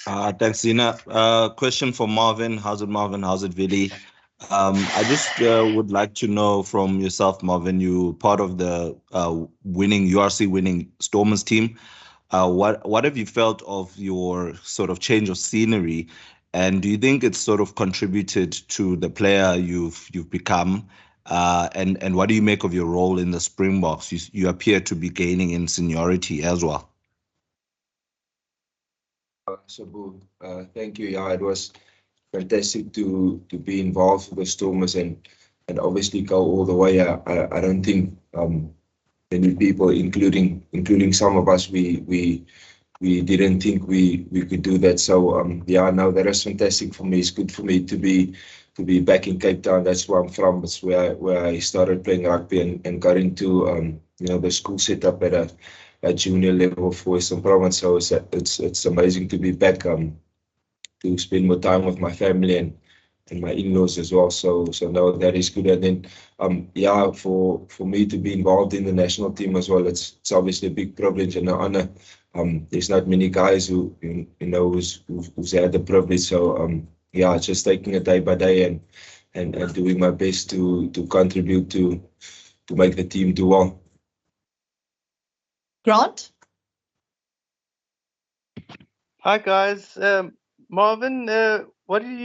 Thanks, Zina. Question for Marvin. How's it, Marvin? How's it, Wille? I just would like to know from yourself, Marvin, you part of the winning URC winning Stormers team. What have you felt of your sort of change of scenery, and do you think it's sort of contributed to the player you've become? And what do you make of your role in the Springboks? You appear to be gaining in seniority as well. Sabu, thank you. Yeah, it was fantastic to be involved with the Stormers and obviously go all the way. I don't think many people, including some of us, we didn't think we could do that. So yeah, no, that is fantastic for me. It's good for me to be back in Cape Town. That's where I'm from. It's where I started playing rugby and got into you know, the school setup at a junior level for Western Province. So it's amazing to be back to spend more time with my family and my in-laws as well. So no, that is good. And then yeah, for me to be involved in the national team as well, it's obviously a big privilege and an honor. There's not many guys who you know who's had the privilege. So yeah, just taking it day by day and doing my best to contribute to make the team do well. Grant? Hi guys, Marvin. What did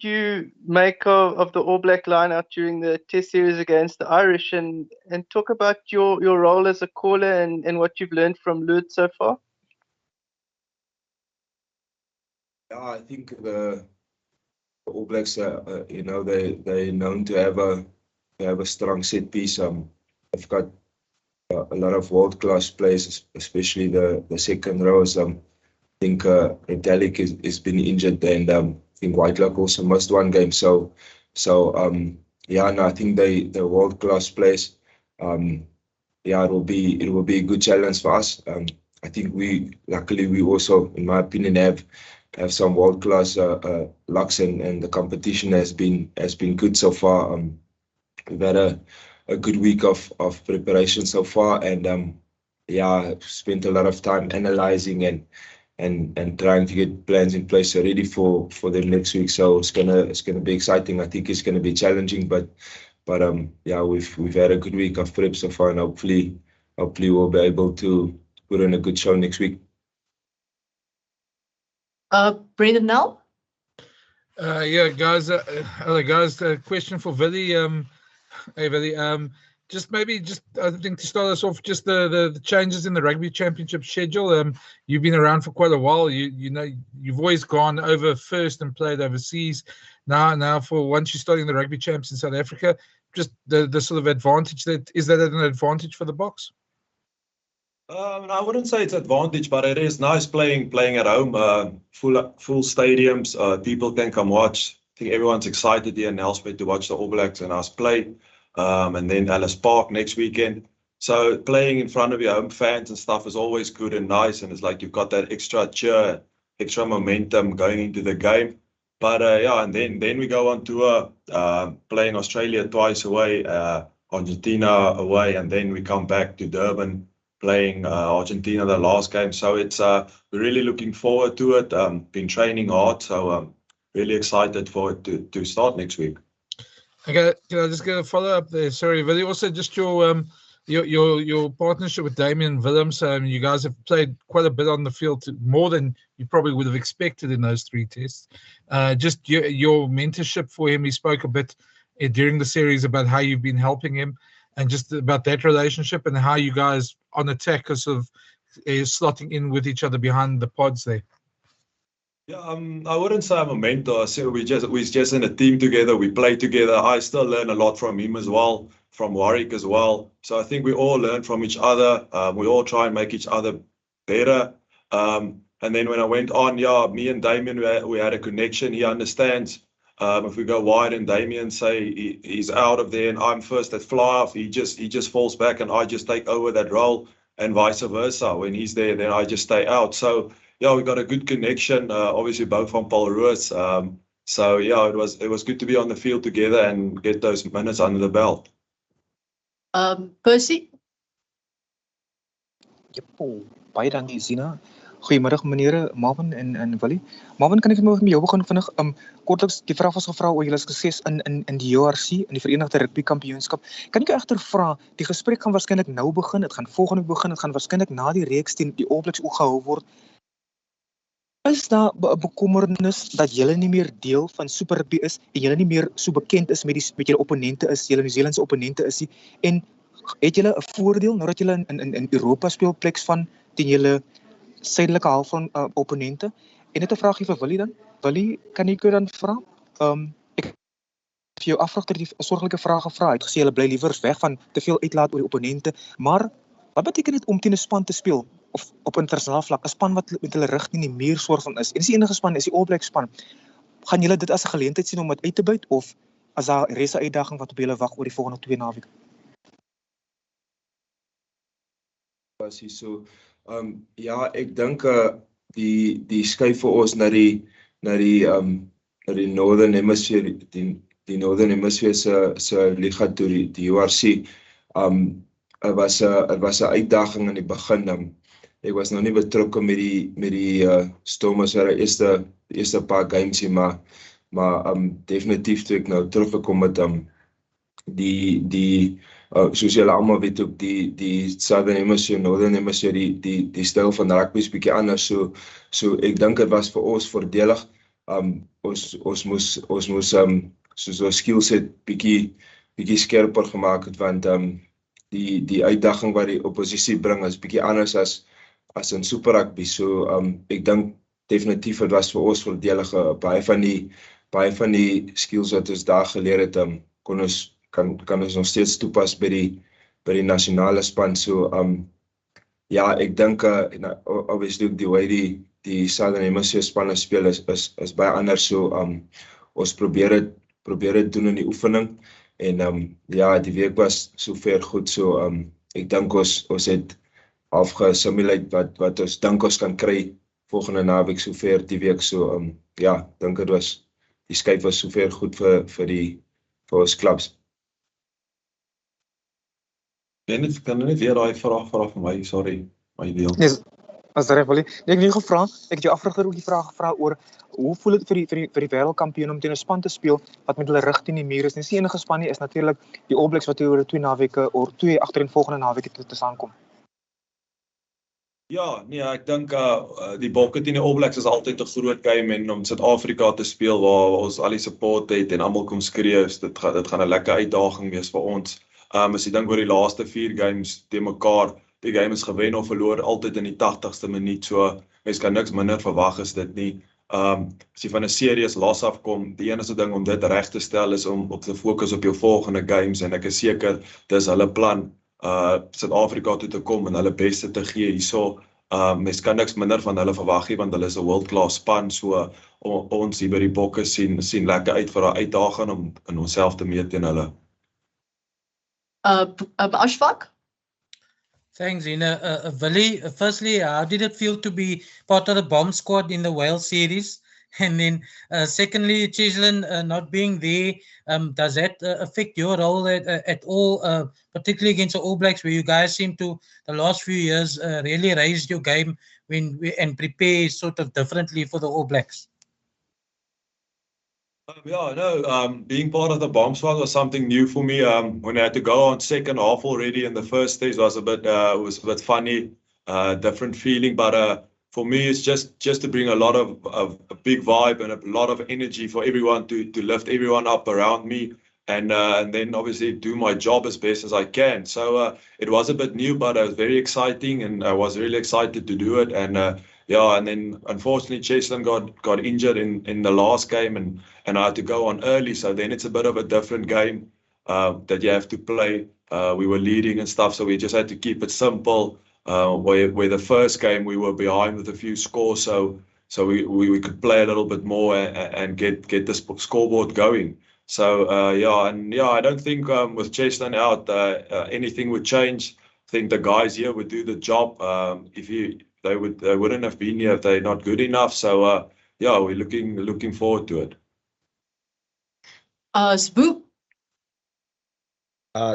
you make of the All Black lineout during the Test series against the Irish, and talk about your role as a caller and what you've learned from Lut so far? Yeah, I think the All Blacks, you know, they're known to have a strong set piece. They've got a lot of world-class players, especially the second rows. I think Retallick has been injured, and I think Whitelock also missed one game. So yeah, no, I think they're world-class players. Yeah, it will be a good challenge for us. I think luckily we also, in my opinion, have some world-class locks, and the competition has been good so far. We've had a good week of preparation so far, and yeah, spent a lot of time analyzing and trying to get plans in place ready for the next week. So it's gonna be exciting. I think it's gonna be challenging, but yeah, we've had a good week of prep so far, and hopefully we'll be able to put in a good show next week. Brendan now? Yeah, guys. Hello, guys. Question for Wille. Hey, Wille. I think to start us off, just the changes in the rugby championship schedule. You've been around for quite a while. You know, you've always gone over first and played overseas. Now for once you're starting the rugby champs in South Africa, just the sort of advantage is that an advantage for the Boks? I wouldn't say it's advantage, but it is nice playing at home. Full stadiums. People can come watch. I think everyone's excited here in Nelspruit to watch the All Blacks and us play. And then Ellis Park next weekend. So playing in front of your home fans and stuff is always good and nice, and it's like you've got that extra cheer, extra momentum going into the game. But yeah, and then we go on tour, playing Australia twice away, Argentina away, and then we come back to Durban playing Argentina the last game. So it's we're really looking forward to it. Been training hard, so really excited for it to start next week. Okay, can I just get a follow up there? Sorry, Wille. Also, just your partnership with Damian Willems. You guys have played quite a bit on the field, more than you probably would have expected in those 3 tests. Just your mentorship for him. He spoke a bit during the series about how you've been helping him, and just about that relationship and how you guys on attack are sort of slotting in with each other behind the pods there. Yeah, I wouldn't say I'm a mentor. I say we're just in a team together. We play together. I still learn a lot from him as well, from Warwick as well. So I think we all learn from each other. We all try and make each other better. And then when I went on, yeah, me and Damien, we had a connection. He understands. If we go wide and Damien say he's out of there and I'm first at fly off, he just falls back and I just take over that role, and vice versa. When he's there, then I just stay out. So yeah, we got a good connection. Obviously, both from Paul Roux. So yeah, it was good to be on the field together and get those minutes under the belt. Percy? Yep, baie dankie Zina. Goeiemiddag meneer Marvin en Wille. Marvin, kan ek met jou begin vinnig? Kortliks, die vraag was gevra oor julle sukses in die URC, in die Verenigde Rugby Kampioenskap. Kan ek egter vra, die gesprek gaan waarskynlik nou begin, dit gaan volgende week begin, dit gaan waarskynlik na die reeks teen die All Blacks ook gehou word. Is daar 'n bekommernis dat julle nie meer deel van Super Rugby is en julle nie meer so bekend is met julle opponente is, julle Nieu-Seelandse opponente is nie, en het julle 'n voordeel nou dat julle in Europa speel pleks van teen julle suidelike half van opponente? En net 'n vraagie vir Wille dan. Wille, kan ek jou dan vra? Ek het vir jou afvraag 'n sorglike vraag gevra. Het gesê hulle bly liewer weg van te veel uitlaat oor die opponente, maar wat beteken dit om teen 'n span te speel of op internasionaal vlak, 'n span wat met hulle rug teen die muur soort van is? En dis die enige span, is die All Blacks span. Gaan julle dit as 'n geleentheid sien om dit uit te buit of as daar 'n reuse uitdaging wat op julle wag oor die volgende 2 naweke? Was hier so. Ja, ek dink die skuif vir ons na die Northern Hemisphere, die Northern Hemisphere se liga toe die URC. Het was 'n uitdaging in die begin. Ek was nog nie betrokke met die Stormers die eerste paar games hier, maar definitief toe ek nou teruggekom het soos julle almal weet ook die Southern Hemisphere, Northern Hemisphere, die styl van rugby is bietjie anders, so ek dink dit was vir ons voordelig. Ons moes soos ons skillset bietjie skerper gemaak het, want die uitdaging wat die oppositie bring is bietjie anders as in Super Rugby, so ek dink definitief het was vir ons voordelig. Baie van die skills wat ons daar geleer het, kan ons nog steeds toepas by die nasionale span, so ja, ek dink obviously die way die Southern Hemisphere spanne speel is baie anders, so ons probeer dit doen in die oefening, en ja, die week was sover goed, so ek dink ons het afgesimulate wat ons dink ons kan kry volgende naweek sover die week, so ja, dink dit was, die skuif was sover goed vir ons clubs. Kan net weer daai vraag vir my, sorry, my deel. Yes, as reg Wille. Ek het nie gevra, ek het jou afvraag ook die vraag gevra oor hoe voel dit vir die wêreldkampioen om teen 'n span te speel wat met hulle rug teen die muur is. Dis die enige span nie, is natuurlik die All Blacks wat oor 2 naweke of 2 agtereenvolgende naweke te saamkom. Ja, nee, ek dink die Bokke teen die All Blacks is altyd 'n groot game, en om Suid-Afrika te speel waar ons al die support het en almal kom skree, dit gaan 'n lekker uitdaging wees vir ons. As ek dink oor die laaste 4 games te mekaar, die game is gewen of verloor altyd in die 80ste minuut, so mens kan niks minder verwag is dit nie. As jy van 'n serious loss afkom, die enigste ding om dit reg te stel is om op te fokus op jou volgende games, en ek is seker dis hulle plan, Suid-Afrika toe te kom en hulle beste te gee hierso. Mens kan niks minder van hulle verwag nie, want hulle is 'n world-class span, so ons hier by die Bokke sien lekker uit vir 'n uitdaging om in onsself te meet teen hulle. Ashfaq? Thanks, Ina. Wille, firstly, how did it feel to be part of the bomb squad in the Wales series? And then, secondly, Cheslin not being there, does that affect your role at all, particularly against the All Blacks, where you guys seem to, the last few years, really raised your game and prepare sort of differently for the All Blacks? Yeah, no, being part of the bomb squad was something new for me. When I had to go on second half already in the first stage was a bit funny, different feeling. But for me, it's just to bring a lot of a big vibe and a lot of energy for everyone to lift everyone up around me, and then obviously do my job as best as I can. So it was a bit new, but it was very exciting, and I was really excited to do it. And yeah, and then unfortunately Cheslin got injured in the last game, and I had to go on early, so then it's a bit of a different game that you have to play. We were leading and stuff, so we just had to keep it simple. Where the first game we were behind with a few scores, so we could play a little bit more and get the scoreboard going. So yeah, I don't think with Cheslin out anything would change. I think the guys here would do the job. They wouldn't have been here if they're not good enough. So yeah, we're looking forward to it. Spook?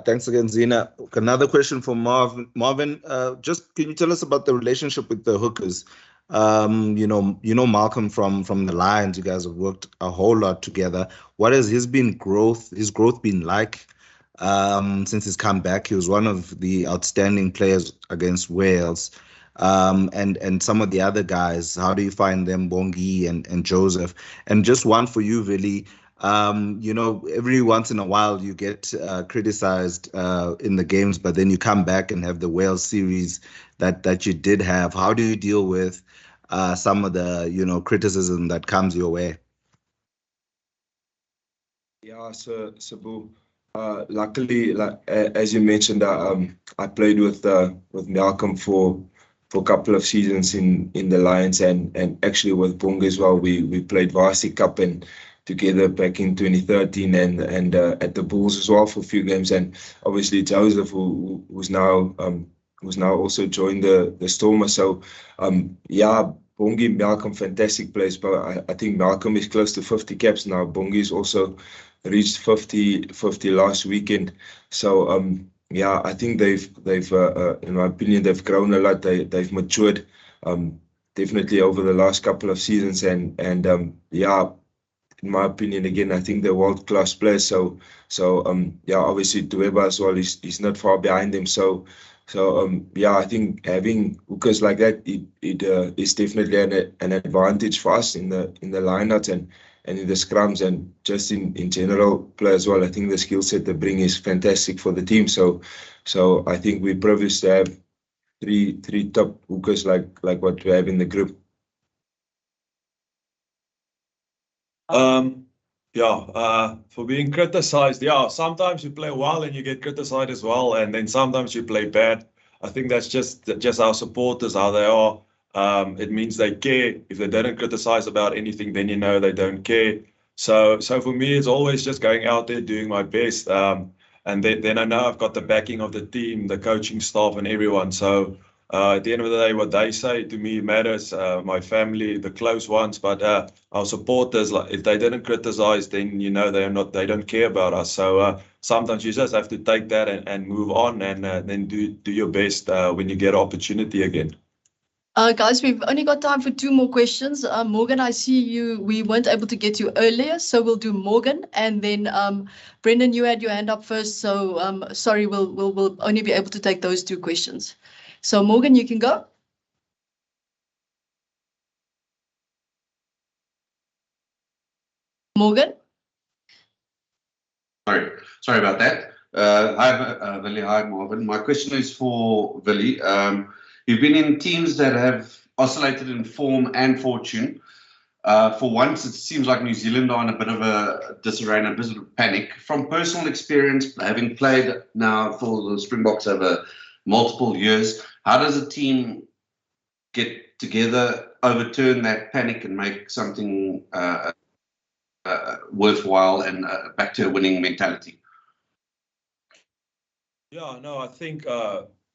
Thanks again, Zina. Another question for Marvin. Marvin, just can you tell us about the relationship with the hookers? You know Malcolm from the Lions. You guys have worked a whole lot together. What has his growth been like since he's come back? He was one of the outstanding players against Wales. And some of the other guys, how do you find them, Bongi and Joseph? And just one for you, Vili. Every once in a while you get criticized in the games, but then you come back and have the Wales series that you did have. How do you deal with some of the criticism that comes your way? Yeah, so Sabu, luckily, as you mentioned, I played with Malcolm for a couple of seasons in the Lions and actually with Bongi as well. We played Varsity Cup and together back in 2013 and at the Bulls as well for a few games, and obviously Joseph who's now also joined the Stormers. So yeah, Bongi, Malcolm, fantastic players, but I think Malcolm is close to 50 caps now. Bongi's also reached 50 last weekend. So yeah, I think they've in my opinion they've grown a lot. They've matured definitely over the last couple of seasons, and yeah, in my opinion, again, I think they're world-class players. So yeah, obviously Tueba as well is not far behind them. So yeah, I think having hookers like that, it is definitely an advantage for us in the lineouts and in the scrums and just in general play as well. I think the skill set they bring is fantastic for the team. So I think we're privileged to have three top hookers like what we have in the group. For being criticized, yeah, sometimes you play well and you get criticized as well, and then sometimes you play bad. I think that's just our supporters, how they are. It means they care. If they don't criticize about anything, then you know they don't care. So for me, it's always just going out there, doing my best. And then I know I've got the backing of the team, the coaching staff and everyone. So at the end of the day, what they say to me matters, my family, the close ones, but our supporters, like, if they didn't criticize, then you know they don't care about us. So sometimes you just have to take that and move on, and then do your best when you get opportunity again. Guys, we've only got time for 2 more questions. Morgan, I see you. We weren't able to get you earlier, so we'll do Morgan, and then Brendan, you had your hand up first, so sorry, we'll only be able to take those 2 questions. So Morgan, you can go. Morgan? Sorry about that. Hi, Wille. Hi, Marvin. My question is for Wille. You've been in teams that have oscillated in form and fortune. For once, it seems like New Zealand are in a bit of a disarray and a bit of panic. From personal experience, having played now for the Springboks over multiple years, how does a team get together, overturn that panic and make something worthwhile and back to a winning mentality? Yeah, no, I think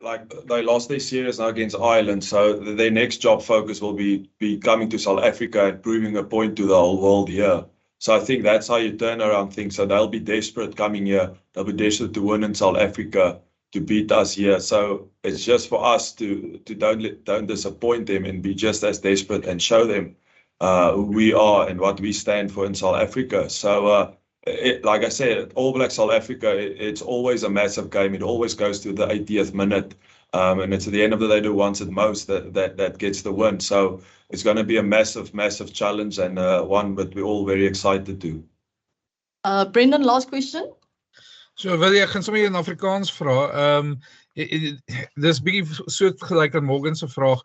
like they lost their series now against Ireland, so their next job focus will be coming to South Africa and proving a point to the whole world here. So I think that's how you turn around things. So they'll be desperate coming here. They'll be desperate to win in South Africa, to beat us here. So it's just for us to don't disappoint them and be just as desperate and show them who we are and what we stand for in South Africa. So like I said, All Black South Africa, it's always a massive game. It always goes to the 80th minute. And it's at the end of the day, who wants it most that gets the win. So it's going to be a massive, massive challenge, and one that we're all very excited to. Brendan, last question. So Wille, ek gaan sommer in Afrikaans vra. Dis bietjie soortgelyk aan Morgan se vraag.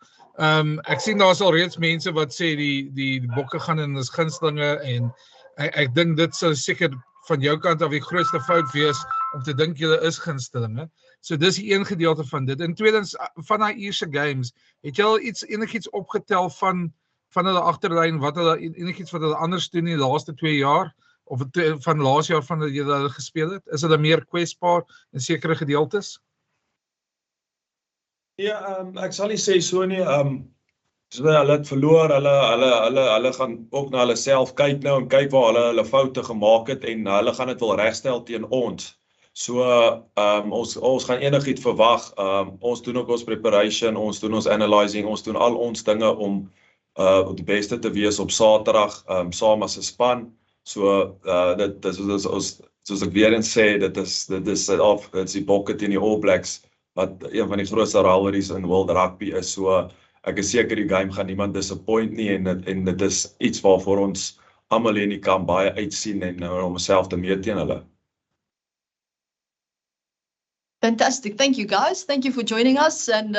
Ek sien daar's al reeds mense wat sê die bokke gaan in as gunstelinge, en ek dink dit sou seker van jou kant af die grootste fout wees om te dink julle is gunstelinge. So dis die een gedeelte van dit. En tweedens, van daai Ierse games, het jy al enigiets opgetel van hulle agterlyn, enigiets wat hulle anders doen die laaste 2 jaar, of van laas jaar van hulle gespeel het? Is hulle meer kwesbaar in sekere gedeeltes? Ja, ek sal nie sê so nie. So hulle het verloor, hulle gaan ook na hulle self kyk nou en kyk waar hulle foute gemaak het, en hulle gaan dit wel regstel teen ons. So ons gaan enigiets verwag. Ons doen ook ons preparation, ons doen ons analysing, ons doen al ons dinge om die beste te wees op Saterdag saam as 'n span. So dit is soos ek weer eens sê, dit is die Bokke teen die All Blacks wat een van die grootste rivalries in World Rugby is. So ek is seker die game gaan niemand disappoint nie en dit is iets waarvoor ons almal in die kamp baie uitsien en om onsself te meet teen hulle. Fantastic. Thank you, guys. Thank you for joining us. And